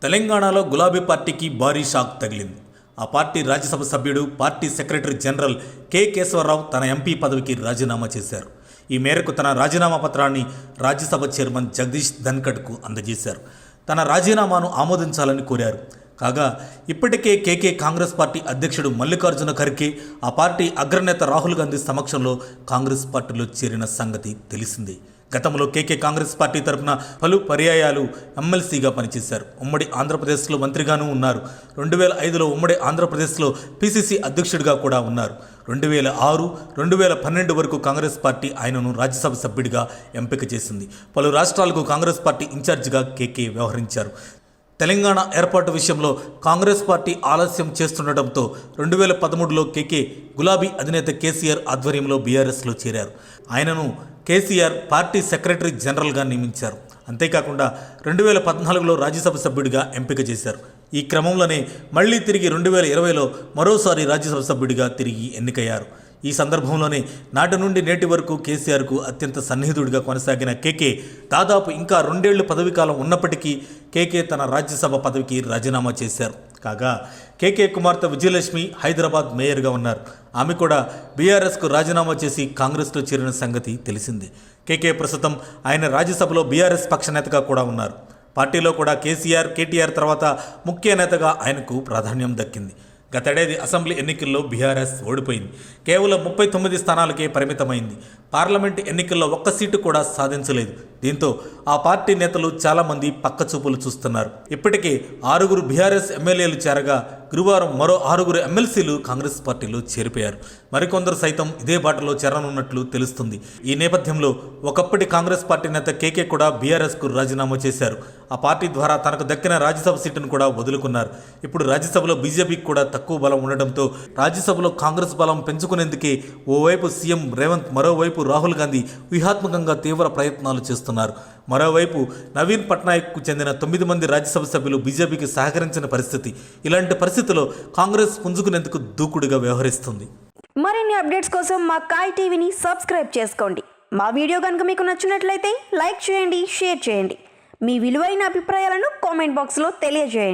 తెలంగాణలో గులాబీ పార్టీకి భారీ షాక్ తగిలింది. ఆ పార్టీ రాజ్యసభ సభ్యుడు, party secretary general K Keshava Rao తన ఎంపీ పదవికి రాజీనామా చేశారు. ఈ మేరకు తన రాజీనామా పత్రాన్ని రాజ్యసభ చైర్మన్ జగదీష్ ధన్ఖడ్కు అందజేశారు. తన రాజీనామాను ఆమోదించాలని కోరారు. కాగా ఇప్పటికే కేకే కాంగ్రెస్ పార్టీ అధ్యక్షుడు మల్లికార్జున ఖర్గే, ఆ పార్టీ అగ్రనేత రాహుల్ గాంధీ సమక్షంలో కాంగ్రెస్ పార్టీలో చేరిన సంగతి తెలిసిందే. గతంలో కేకే కాంగ్రెస్ పార్టీ తరఫున పలు పర్యాయాలు ఎమ్మెల్సీగా పనిచేశారు. ఉమ్మడి ఆంధ్రప్రదేశ్లో మంత్రిగానూ ఉన్నారు. 2005లో ఉమ్మడి ఆంధ్రప్రదేశ్లో పిసిసి అధ్యక్షుడిగా కూడా ఉన్నారు. 2006, 2012 వరకు కాంగ్రెస్ పార్టీ ఆయనను రాజ్యసభ సభ్యుడిగా ఎంపిక చేసింది. పలు రాష్ట్రాలకు కాంగ్రెస్ పార్టీ ఇన్ఛార్జిగా కేకే వ్యవహరించారు. తెలంగాణ ఏర్పాటు విషయంలో కాంగ్రెస్ పార్టీ ఆలస్యం చేస్తుండటంతో 2013లో కేకే గులాబీ అధినేత కేసీఆర్ ఆధ్వర్యంలో బీఆర్ఎస్లో చేరారు. ఆయనను కేసీఆర్ పార్టీ సెక్రటరీ జనరల్గా నియమించారు. అంతేకాకుండా 2014లో రాజ్యసభ సభ్యుడిగా ఎంపిక చేశారు. ఈ క్రమంలోనే మళ్లీ తిరిగి 2020లో మరోసారి రాజ్యసభ సభ్యుడిగా తిరిగి ఎన్నికయ్యారు. ఈ సందర్భంలోనే నాటి నుండి నేటి వరకు కేసీఆర్కు అత్యంత సన్నిహితుడిగా కొనసాగిన కేకే దాదాపు ఇంకా 2 ఏళ్ల పదవీకాలం ఉన్నప్పటికీ కేకే తన రాజ్యసభ పదవికి రాజీనామా చేశారు. కాగా కేకే కుమార్తె విజయలక్ష్మి హైదరాబాద్ మేయర్గా ఉన్నారు. ఆమె కూడా బీఆర్ఎస్కు రాజీనామా చేసి కాంగ్రెస్లో చేరిన సంగతి తెలిసిందే. కేకే ప్రస్తుతం ఆయన రాజ్యసభలో బీఆర్ఎస్ పక్ష నేతగా కూడా ఉన్నారు. పార్టీలో కూడా కేసీఆర్, కేటీఆర్ తర్వాత ముఖ్య నేతగా ఆయనకు ప్రాధాన్యం దక్కింది. గతేడాది అసెంబ్లీ ఎన్నికల్లో బీఆర్ఎస్ ఓడిపోయింది. కేవలం 39 స్థానాలకే పరిమితమైంది. పార్లమెంటు ఎన్నికల్లో ఒక్క సీటు కూడా సాధించలేదు. దీంతో ఆ పార్టీ నేతలు చాలామంది పక్కచూపులు చూస్తున్నారు. ఇప్పటికే 6 బీఆర్ఎస్ ఎమ్మెల్యేలు చేరగా గురువారం మరో 6 ఎమ్మెల్సీలు కాంగ్రెస్ పార్టీలో చేరిపోయారు. మరికొందరు సైతం ఇదే బాటలో చేరనున్నట్లు తెలుస్తుంది. ఈ నేపథ్యంలో ఒకప్పటి కాంగ్రెస్ పార్టీ నేత కేకే కూడా బీఆర్ఎస్కు రాజీనామా చేశారు. ఆ పార్టీ ద్వారా తనకు దక్కిన రాజ్యసభ సీటును కూడా వదులుకున్నారు. ఇప్పుడు రాజ్యసభలో బీజేపీకి కూడా తక్కువ బలం ఉండడంతో రాజ్యసభలో కాంగ్రెస్ బలం పెంచుకునేందుకే ఓవైపు సీఎం రేవంత్, మరోవైపు రాహుల్ గాంధీ వ్యూహాత్మకంగా తీవ్ర ప్రయత్నాలు చేస్తున్నారు. మరోవైపు నవీన్ పట్నాయక్కు చెందిన 9 మంది రాజ్యసభ సభ్యులు బీజేపీకి సహకరించిన పరిస్థితి. ఇలాంటి పరిస్థితుల్లో కాంగ్రెస్ పుంజుకునేందుకు దూకుడుగా వ్యవహరిస్తుంది. మరిన్ని అప్డేట్స్ కోసం మా కాయ్ టీవీని సబ్స్క్రైబ్ చేసుకోండి. మా వీడియో కనుక మీకు నచ్చినట్లయితే లైక్ చేయండి, షేర్ చేయండి. మీ విలువైన అభిప్రాయాలను కామెంట్ బాక్స్లో తెలియజేయండి.